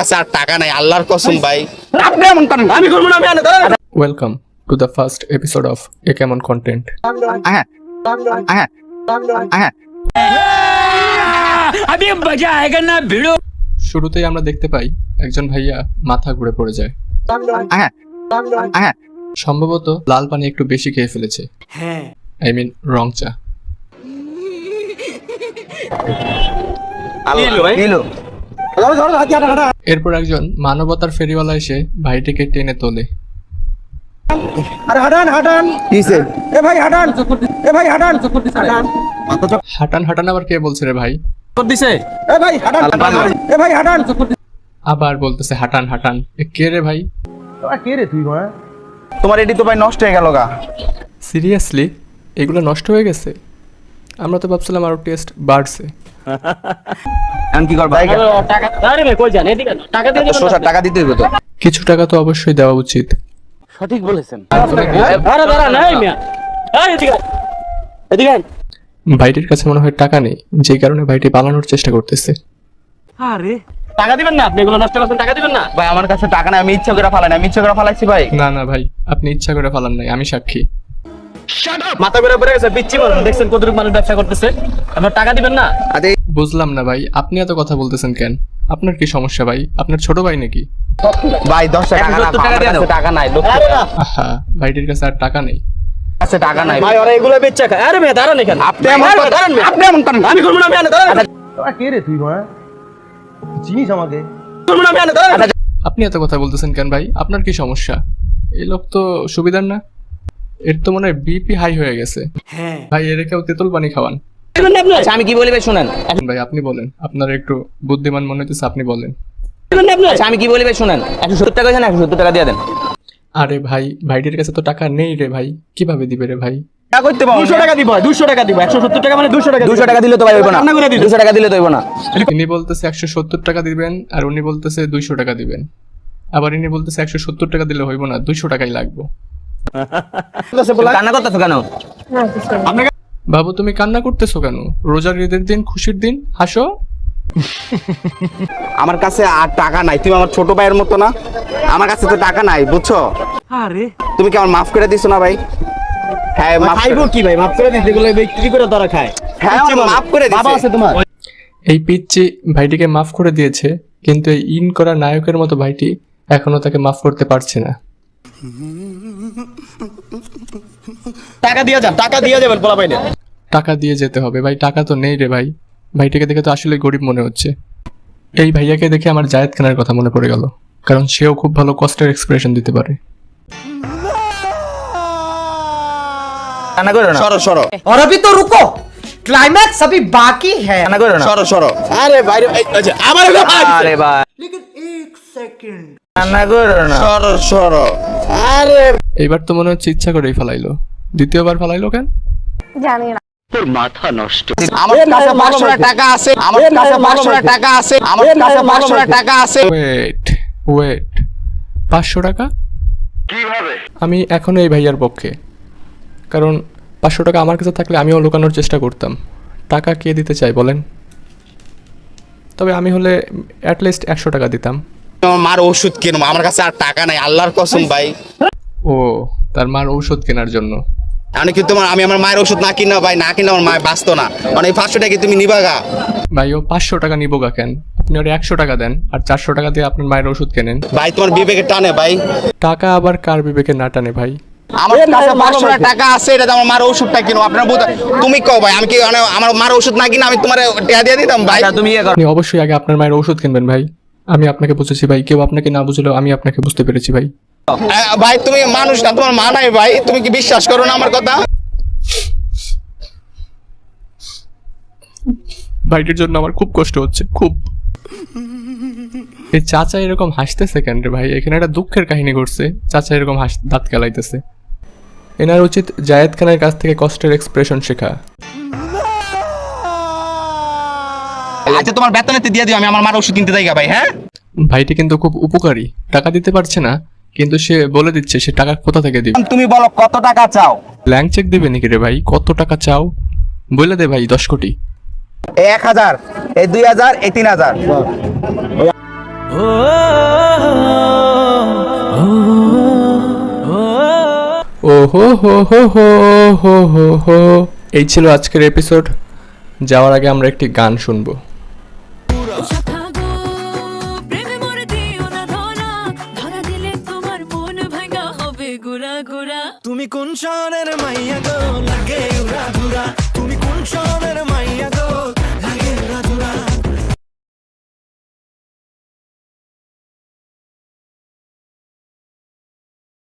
কাছে আর টাকা নাই, আল্লাহর কসম ভাই। Welcome to the first episode of A Common Content. শুরুতেই আমরা দেখতে পাই একজন ভাইয়া মাথা ঘুরে পড়ে যায়। সম্ভবত লাল পানি একটু বেশি খেয়ে ফেলেছে, আই মিন রং চা। এরপর একজন মানবতার ফেরিওয়ালা এসে ভাইটিকে টেনে তোলে। হাঁটান হাঁটান আবার কে বলছে রে ভাই? আবার বলতেছে হাঁটান হাঁটান। কে রে ভাই? তোমার এটি তো ভাই নষ্ট হয়ে গেল গা। সিরিয়াসলি এগুলো নষ্ট হয়ে গেছে? আমরা তো ভাবছিলাম আরো টেস্ট বাড়ছে। এখন কি করবা? টাকা দিতে হইব তো। কিছু টাকা তো অবশ্যই দেওয়া উচিত। সঠিক বলেছেন। ভাইটির কাছে মনে হয় টাকা নেই, যে কারণে ভাইটি পালানোর চেষ্টা করতেছে। টাকা দিবেন না? আপনি এগুলো নষ্ট করছেন, টাকা দিবেন না? ভাই আমার কাছে টাকা নাই, আমি ইচ্ছা করে ফালাই না, আমি ইচ্ছা করে ফালাইছি ভাই। না না ভাই, আপনি ইচ্ছা করে ফালান নাই, আমি সাক্ষী। মাথা ঘুরে পড়ে গেছে, পিচ্ছি মানুষ দেখছেন কতটুকু মানুষ ব্যবসা করতেছে, আপনার টাকা দিবেন না? বুঝলাম না ভাই, আপনি এত কথা বলতেছেন কেন? আপনার কি সমস্যা ভাই? আপনার ছোট ভাই নাকি? ভাই 10 টাকা না, আমার কাছে টাকা নাই। আহা, ভাইটির কাছে আর টাকা নেই। কাছে টাকা নাই ভাই, ওরা এগুলো বেচা খায়। আরে মেয়ে দাঁড়ান এখানে। আপনি এমন করেন, আপনি এমন করেন। আমি করব না, আমি আনে দাঁড়ান। কে রে তুই ভাই? চিনিস আমাকে? করব না, আমি আনে দাঁড়ান। আপনি এত কথা বলতেছেন কেন ভাই? আপনার কি সমস্যা? এই লোক তো সুবিধার না, এর তো মনে হয় বিপি হাই হয়ে গেছে। ভাই এর কেউ তেঁতুল পানি খাওয়ান। আচ্ছা, আমি কি বলি ভাই শুনেন। ভাই আপনি বলেন, আপনার একটু বুদ্ধিমান মনে হচ্ছে, আপনি বলেন। আচ্ছা, আমি কি বলি ভাই শুনেন। 170 টাকা দেন, 170 টাকা দিয়ে দেন। আরে ভাই, ভাইটির কাছে তো টাকা নেই রে ভাই, কিভাবে দিবে রে ভাই? টাকা করতে পারো 200 টাকা দিব, 200 টাকা দিব। 170 টাকা মানে 200 টাকা। 200 টাকা দিলে তো ভাই হইব না। 200 টাকা দিলে তো হইব না। ইনি বলতেছে 170 টাকা দিবেন, আর উনি বলতেছে 200 টাকা দিবেন। আবার ইনি বলতেছে 170 টাকা দিলে হইব না, 200 টাকাই লাগবে। কান্না করতেছো কেন? বাবু তুমি কান্না করতেছো কেন? রোজার ঈদের দিন, খুশির দিন, হাসো। আমার কাছে আর টাকা নাই, তুমি আমার ছোট ভাইয়ের মতো না, আমার কাছে তো টাকা নাই, বুঝছো? আরে তুমি কি আমার মাফ করে দিছো না ভাই? হ্যাঁ মাফ খাইবো কি ভাই? মাফ করে দিতে এগুলো বিক্রি করে তারা খায়। হ্যাঁ মাফ করে দিছি। বাবা আছে তোমার? এই পিচ্চি ভাইটিকে মাফ করে দিয়েছে, কিন্তু এই ইন করা নায়কের মতো ভাইটি এখনো তাকে মাফ করতে পারছে না। টাকা দিয়ে যান, টাকা দিয়ে যাবেন পোলা পাইলে। টাকা দিয়ে যেতে হবে ভাই, টাকা তো নেই রে ভাই। ভাইটিকে দেখে তো আসলে গরিব মনে হচ্ছে। এই ভাইয়াকে দেখে আমার জায়েদ খানের কথা মনে পড়ে গেল, কারণ সেও খুব ভালো কষ্টের এক্সপ্রেশন দিতে পারে। কান্না করো না, সরো সরো। और अभी तो रुको, क्लाइमैक्स अभी बाकी है। কান্না করো না, সরো সরো। আরে ভাই আচ্ছা আমার আরে ভাই लेकिन एक सेकंड কান্না করো না, সরো সরো। আরে এইবার তো মনে হচ্ছে ইচ্ছা করেই ফালাইলো। দ্বিতীয়বার ফালাইলো কেন? জানি না। আমার কাছে 500 টাকা আছে, আমার কাছে 500 টাকা আছে, আমার কাছে 500 টাকা আছে। ওয়েট ওয়েট, 500 টাকা কিভাবে? আমি এখনো এই ভাইয়ার পক্ষে, কারণ 500 টাকা আমার কাছে থাকলে আমিও লুকানোর চেষ্টা করতাম। টাকা কে দিতে চাই বলেন? তবে আমি হলে অ্যাটলিস্ট 100 টাকা দিতাম। আমার মার ওষুধ কিনবো, আমার কাছে আর টাকা নাই, আল্লাহর কসম ভাই। ও, তার মার ঔষধ কেনার জন্য। আমি কি তোমার, আমি আমার মায়ের ওষুধ না কিনা ভাই, না কিনা আমার মা বাঁচতো না। মানে 500 টাকা কি তুমি নিবা গা? ভাই ও 500 টাকা নিবো গা কেন? আপনি ওর 100 টাকা দেন, আর 400 টাকা দিয়ে আপনার মায়ের ওষুধ কেনেন। ভাই তোমার বিবেকে টানে ভাই। টাকা আবার কার বিবেকে না টানে ভাই? আমার কাছে 500 টাকা আছে, এটা আমার মার ওষুধটা কিনো। আপনার তুমি কও ভাই, আমি কি আমার মার ওষুধ না কিনা আমি তোমার টাকা দিয়ে দিতাম ভাই? তুমি আপনি অবশ্যই আগে আপনার মায়ের ওষুধ কিনবেন ভাই। আমি আপনাকে বুঝেছি ভাই, কেউ আপনাকে না বুঝলেও আমি আপনাকে বুঝতে পেরেছি ভাই। ভাই তুমি মানুষ না, তোমার মা নাই ভাই, তুমি কি বিশ্বাস করো না আমার কথা? ভাইটির জন্য আমার খুব কষ্ট হচ্ছে, খুব। এই চাচা এরকম হাসতেছে কেন রে ভাই? এখানে একটা দুঃখের কাহিনী ঘটছে, চাচা এরকম দাঁত কেলাইতেছে। এনার উচিত জায়েদ খানের কাছ থেকে কষ্টের এক্সপ্রেশন শেখা। আচ্ছা তোমার বেতনেতে দিয়ে দিও, আমি আমার মার ওষুধ কিনতে যাই ভাই। হ্যাঁ ভাইটি কিন্তু খুব উপকারী, টাকা দিতে পারছে না, কিন্তু সে বলে দিচ্ছে সে টাকা কোথা থেকে দিবে। তুমি বলো কত টাকা চাও? ব্ল্যাঙ্ক চেক দিবে নাকি রে ভাই? কত টাকা চাও বলে দে ভাই, 10 কোটি। 1000, 2000, 3000। ও হো হো হো হো হো হো হো। এই ছিল আজকের এপিসোড। যাওয়ার আগে আমরা একটি গান শুনবো। শাখা গো, প্রেমে মরে দিও না ধরা, ধরা দিলে তোমার মন ভাঙা হবে গুড়া গুড়া। তুমি কোন শহরের মাইয়া গো লাগে উড়া ধুরা তুমি কোন শহরের মাইয়া